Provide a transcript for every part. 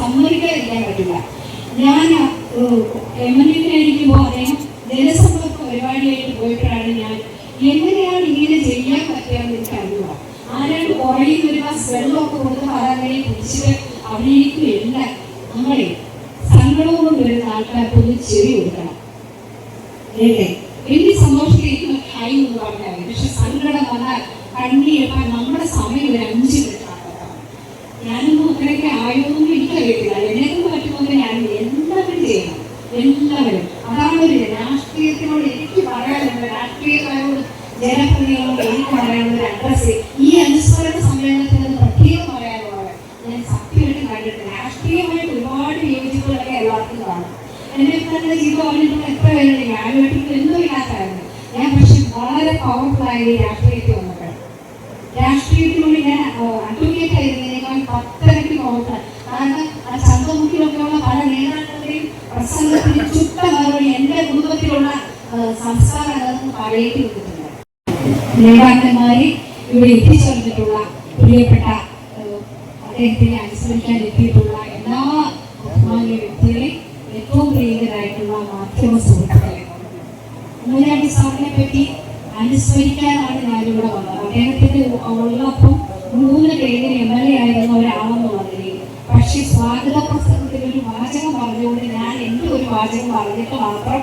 സമ്മതിക്കാതിരിക്കാൻ പറ്റില്ല. ഞാൻ എംഎൽഎയിലിരിക്കുമ്പോൾ അദ്ദേഹം ജനസമ്പർക്ക പരിപാടിയായിട്ട് പോയപ്പോഴാണ് ഞാൻ എങ്ങനെയാണ് ഇങ്ങനെ ചെയ്യാൻ പറ്റുകയെന്ന് എനിക്ക് അറിയുക. ആരാണ്ട് പുറകിൽ ഒരു ഗ്ലാസ് വെള്ളമൊക്കെ കൊടുത്ത് പരാതിയെ കുടിച്ചിട്ട് അവിടേക്കും നമ്മളെ സങ്കടവും കൊണ്ട് വരുന്ന ആൾക്കാർക്ക് ഒന്ന് ചെവി കൊടുക്കണം. വലിയ സന്തോഷത്തിരിക്കുന്ന ടൈം എന്ന് പറഞ്ഞാൽ മതി. പക്ഷെ സങ്കടം വന്നാൽ കണ്ണീരപ്പാൻ നമ്മുടെ സമയം ഒരു 5 മിനിറ്റ് ആക്കാം. ഞാനൊന്നും അത്രയൊക്കെ ആയോന്നും എനിക്കറിയത്തില്ല. എന്നെക്കൊണ്ട് പറ്റുന്നത് ഞാൻ എല്ലാവരും ചെയ്യണം, എല്ലാവരും. അതാണ് ഒരു രാഷ്ട്രീയത്തിനോട് എനിക്ക് പറയാനുള്ളത്. രാഷ്ട്രീയക്കാരോട് ജനപ്രതിനിധികളോട് എനിക്ക് പറയാനുള്ള ഒരു അഡ്രസ് ഈ അനുസ്മരണ സമ്മേളനത്തിന് പ്രത്യേകം പറയാനുള്ളത്. ഞാൻ സത്യമായിട്ട് കണ്ടിട്ട് രാഷ്ട്രീയമായിട്ട് ഒരുപാട് യോജിപ്പുകളൊക്കെ എല്ലാവർക്കും കാണും. എന്നെ തന്നെ ജീവിതം പറഞ്ഞിട്ടുള്ള എത്ര പേരുണ്ട്. ഞാനുമായിട്ട് എന്നും ഇല്ലാത്തായിരുന്നു ഞാൻ. പക്ഷെ വളരെ പവർഫുള്ളായ ഈ രാഷ്ട്രീയത്തിൽ വന്നിട്ട് രാഷ്ട്രീയത്തിലൂടെ ഞാൻ അഡ്വക്കേറ്റ് ആയിരുന്നതിനേക്കാൾ 10 ഇരട്ടി പവർഫുൾ. കാരണം ആ ചന്തമുക്കിലൊക്കെയുള്ള പല നേതാക്കളുടെയും പ്രസംഗത്തിന് ചുട്ട മറുപടി എൻ്റെ കുടുംബത്തിലുള്ള സംസ്കാരം പറയേണ്ടി വന്നിട്ടുണ്ട്. നേതാക്കന്മാരെ ഇവിടെ എത്തിച്ചേർന്നിട്ടുള്ള പ്രിയപ്പെട്ട അദ്ദേഹത്തിനെ അനുസ്മരിക്കാൻ എത്തിയിട്ടുള്ള എല്ലാ ബഹുമാന്യ വ്യക്തികളെ, ഏറ്റവും പ്രിയങ്കരായിട്ടുള്ള മാധ്യമ സുഹൃത്തുക്കളെ, ഉമ്മൻചാണ്ടി സാറിനെ പറ്റി അനുസ്മരിക്കാനാണ് ഞാനിവിടെ വന്നത്. അദ്ദേഹത്തിന് ഉള്ളപ്പം 3 പേര് MLA ആയിരുന്ന ഒരാളെന്നുള്ളതിൽ. പക്ഷെ സ്വാഗത പ്രസംഗത്തിൽ ഒരു വാചകം പറഞ്ഞുകൊണ്ട് ഞാൻ എൻ്റെ ഒരു വാചകം പറഞ്ഞിട്ട് മാത്രം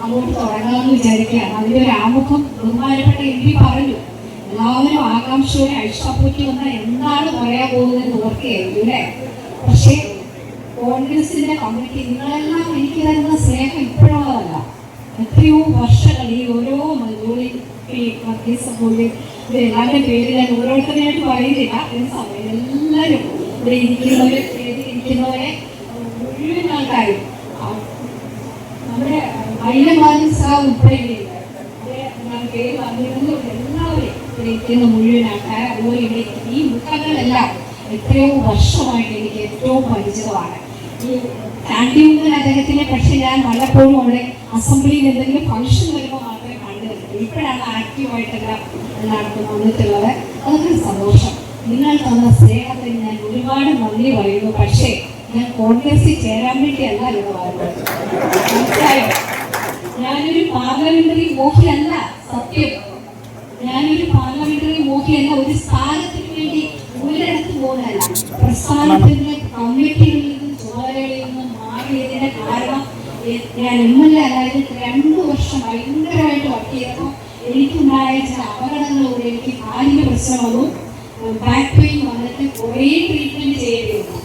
അങ്ങോട്ട് തുടങ്ങാമെന്ന് വിചാരിക്കുകയാണ്. അതിൻ്റെ ഒരു ആമുഖം ബഹുമാനപ്പെട്ട MP പറഞ്ഞു. എല്ലാവരും ആകാംക്ഷയോടെ ഐഷാപ്പൂറ്റി വന്നാൽ എന്താണ് പറയാൻ പോകുന്നതെന്ന് ഓർക്കുകയായിരുന്നു അല്ലേ? പക്ഷേ കോൺഗ്രസിന്റെ കമ്മിറ്റി നിങ്ങളെല്ലാം എനിക്ക് തരുന്ന സ്നേഹം ഇപ്പോഴുള്ളതല്ല. എത്രയോ വർഷങ്ങൾ ഈ ഓരോ എല്ലാവരുടെ പേര് ഞാൻ ഓരോരുത്തരായിട്ട് പറയുന്നില്ല. എല്ലാവരും ഇവിടെ ഇരിക്കുന്നവരെ മുഴുവൻ ആൾക്കാരും നമ്മുടെ അയ്യമാനും സാർ ഉൾപ്പെടെയുണ്ട്. പേര് വന്നിരുന്നു. എല്ലാവരും ഇവിടെ ഇരിക്കുന്ന മുഴുവൻ ആൾക്കാർ, അതുപോലെ ഇവിടെ ഈ മുഖങ്ങളെല്ലാം എത്രയോ വർഷമായിട്ട് എനിക്ക് ഏറ്റവും പരിചിതമാണ്. ഈ കാന്റീനിൽ അദ്ദേഹത്തിനെ പക്ഷെ ഞാൻ വല്ലപ്പോഴും അവിടെ അസംബ്ലിയിൽ എന്തെങ്കിലും ഫംഗ്ഷൻ വരുമ്പോൾ മാത്രമേ കണ്ടിരുന്നു. ഇപ്പോഴാണ് ആക്റ്റീവായിട്ടെല്ലാം എല്ലായിടത്തും വന്നിട്ടുള്ളത്. അതൊക്കെ സന്തോഷം. നിങ്ങൾ തന്ന സ്നേഹത്തിന് ഞാൻ ഒരുപാട് നന്ദി പറയുന്നു. പക്ഷേ ഞാൻ കോൺഗ്രസിൽ ചേരാൻ വേണ്ടിയല്ല ഇവിടെ വരുന്നത്. മനസ്സിലായോ? ഞാനൊരു പാർലമെന്ററി മോഹിയല്ല. സത്യം, ഞാനൊരു പാർലമെന്ററി മോഹിയല്ല. ഒരു സ്ഥാനത്തിന് വേണ്ടി ഒരിടത്ത് പോകുന്നതല്ല. പ്രസ്ഥാനത്തിന്റെ കമ്മിറ്റികളിൽ നിന്നും ചുമതലകളിൽ നിന്നും മാറിയതിന്റെ കാരണം ഞാൻ MLA അതായത് 2 വർഷം ഭയങ്കരമായിട്ട് വർക്ക് ചെയ്തപ്പോൾ എനിക്കുണ്ടായ ചില അപകടങ്ങളിലൂടെ എനിക്ക് കാലിന്റെ പ്രശ്നം വന്നു. ബാക്ക് പെയിൻ വന്നിട്ട് കുറേ ട്രീറ്റ്മെന്റ് ചെയ്യേണ്ടി വന്നു.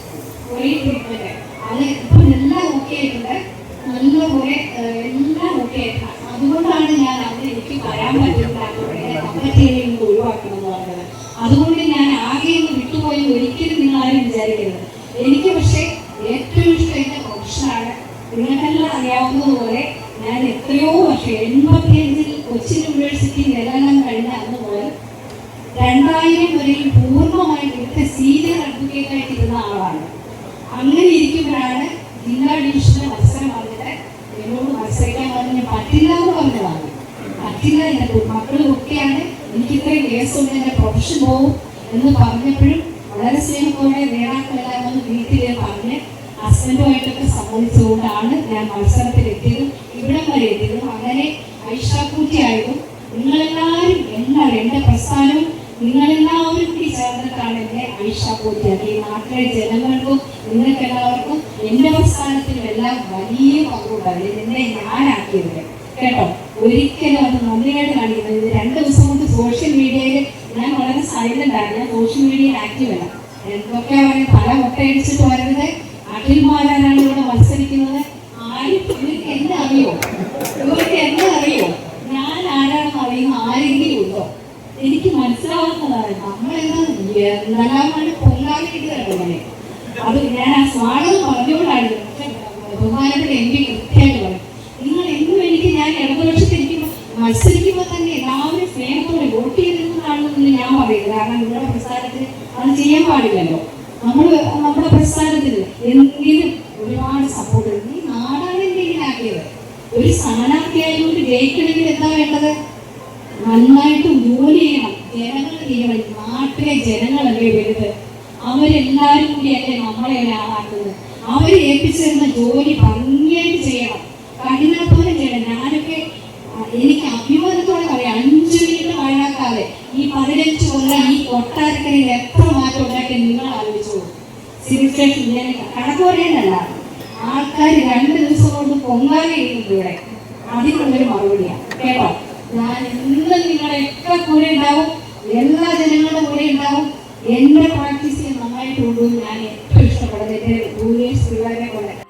കുറേ ട്രീറ്റ്മെന്റ്. അത് ഇപ്പം എല്ലാം ഓക്കെ ആയിട്ടുണ്ട്. നല്ലപോലെ എല്ലാം ഓക്കെ ആയിട്ടുണ്ട്. അതുകൊണ്ടാണ് ഞാൻ അവിടെ എനിക്ക് വരാൻ പറ്റില്ല, കമ്മിറ്റിയിൽ നിന്ന് ഒഴിവാക്കണം എന്ന് പറഞ്ഞത്. അതുകൊണ്ട് ഞാൻ ആകെ ഒന്ന് വിട്ടുപോയി ഒരിക്കലും നിങ്ങൾ ആരും വിചാരിക്കരുത്. എനിക്ക് പക്ഷേ ഏറ്റവും ഇഷ്ടം എൻ്റെ പ്രൊഫഷനാണ്. നിങ്ങൾക്കെല്ലാം അറിയാവുന്നതുപോലെ ഞാൻ എത്രയോ വർഷം 85 കൊച്ചിൻ യൂണിവേഴ്സിറ്റി നിലനിൽക്കാൻ കഴിഞ്ഞ അന്ന് മുതൽ 2000 വരെയും പൂർണ്ണമായിട്ട് ഇവിടുത്തെ സീനിയർ അഡ്വക്കേറ്റ് ആയിട്ട് ഇരുന്ന ആളാണ്. അങ്ങനെ ഇരിക്കുമ്പോഴാണ് ജില്ലാ ഡിവിഷനിലെ മത്സരം വന്നിട്ട് എന്നോട് മത്സരിക്കാൻ പറഞ്ഞ് പറ്റില്ല എന്ന് പറഞ്ഞതാണ്. പറ്റില്ല, എൻ്റെ മക്കളും ഒക്കെയാണ്, എനിക്ക് ഇത്രയും കേസുണ്ട്, എൻ്റെ പ്രൊഫഷൻ പോകും എന്ന് പറഞ്ഞപ്പോഴും വളരെ സ്നേഹത്തോടെ നേതാക്കളെല്ലാം വന്ന് വീട്ടിൽ പറഞ്ഞ് ഹസ്ബൻഡുമായിട്ടൊക്കെ സമ്മതിച്ചുകൊണ്ടാണ് ഞാൻ മത്സരത്തിലെത്തിയതും ഇവിടം വരെ എത്തിയതും. അങ്ങനെ ഐഷാപ്പൂറ്റി ആയതും നിങ്ങളെല്ലാവരും എല്ലാവരും എൻ്റെ പ്രസ്ഥാനവും നിങ്ങളെല്ലാവരും കൂടി ചേർന്നിട്ടാണ് എന്നെ ഐഷാപ്പൂറ്റിയാക്കി. ഈ നാട്ടിലെ ജനങ്ങൾക്കും നിങ്ങൾക്കെല്ലാവർക്കും എൻ്റെ പ്രസ്ഥാനത്തിനും എല്ലാം വലിയ പങ്കുണ്ടായിരുന്നു. എന്നെ ഞാനാക്കിയത് കേട്ടോ. ഒരിക്കലും അത് നന്ദിയായിട്ട് കാണിക്കുന്നത്. ഇത് 2 ദിവസം കൊണ്ട് സോഷ്യൽ മീഡിയയിൽ ഞാൻ വളരെ സൈലന്റ് ആണ്. ഞാൻ സോഷ്യൽ മീഡിയയിൽ ആക്റ്റീവ് അല്ല. എന്തൊക്കെയാ പറയുന്നത്, പല മുട്ടയടിച്ചിട്ട് വരുന്നത് അഖിൽമാരാണ് ഇവിടെ മത്സരിക്കുന്നത്. ആരും ഇവർക്ക് എന്നെ അറിയോ? ഇവർക്ക് എന്നെ അറിയോ? ഞാൻ ആരാണെന്ന് അറിയുന്ന ആരെങ്കിലും ഉണ്ടോ? എനിക്ക് മനസ്സിലാവുന്നതാണ്. നമ്മളെന്താണ് പൊല്ലാതെ അത് ഞാൻ ആ സ്വാഗതം പറഞ്ഞുകൊണ്ടാണ്. ബഹുമാനപ്പെട്ട MP കൃത്യമായിട്ട് പറയും, നിങ്ങൾ എന്നും എനിക്ക് ഞാൻ ഇടതുപക്ഷത്തിരിക്കുമ്പോൾ മത്സരിക്കുമ്പോൾ തന്നെ എല്ലാവരും സ്നേഹത്തോടെ വോട്ട് ചെയ്തിരുന്നതാണെന്ന് ഞാൻ പറയുന്നത്. കാരണം നിങ്ങളുടെ പ്രസ്ഥാനത്തിന് അത് ചെയ്യാൻ പാടില്ലല്ലോ. നമ്മുടെ പ്രസ്ഥാനത്തിന് എന്തെങ്കിലും ഒരുപാട് സപ്പോർട്ട് ഈ നാടാണ് എന്തെങ്കിലാക്കിയത്. ഒരു സ്ഥാനാർത്ഥിയായതുകൊണ്ട് ജയിക്കണമെങ്കിൽ എന്താ വേണ്ടത്? നന്നായിട്ട് ജോലി ചെയ്യണം, ജനങ്ങൾ ചെയ്യണം. നാട്ടിലെ ജനങ്ങളല്ലേ വലുത്. അവരെല്ലാവരും കൂടിയല്ലേ നമ്മളെ ഒരാളാക്കുന്നത്. അവരെ ഏൽപ്പിച്ചിരുന്ന ജോലി ഭംഗിയായിട്ട് ചെയ്യണം, കഠിനാധ്വാനം ചെയ്യണം. ഞാനൊക്കെ എനിക്ക് അഭിമാനത്തോടെ പറയാം, 5 മിനിറ്റ് മഴക്കാതെ ഈ 15 കൊല്ലം ഈ കൊട്ടാരക്കരയിൽ എത്ര മാറ്റം ഉണ്ടാക്കി നിങ്ങൾ ആലോചിച്ചു. സിവിൽ സ്റ്റേഷൻ ഞാൻ കണക്ക് പറയാനല്ല, ആൾക്കാർ 2 ദിവസം കൊണ്ട് പൊങ്കാലയിടുന്നുണ്ട് ഇവിടെ. അതിനുള്ളൊരു മറുപടിയാണ് കേട്ടോ. ഞാൻ എന്നും നിങ്ങളെയൊക്കെ കൂടെ ഉണ്ടാവും, എല്ലാ ജനങ്ങളുടെ കൂടെ ഉണ്ടാവും. എൻ്റെ പ്രാക്ടീസ് നന്നായിട്ട് കൊണ്ടുപോയി ഞാൻ ഏറ്റവും ഇഷ്ടപ്പെടുന്നത് എൻ്റെ ജൂനിയേഴ്സ് പിള്ളേരെ കൊണ്ട്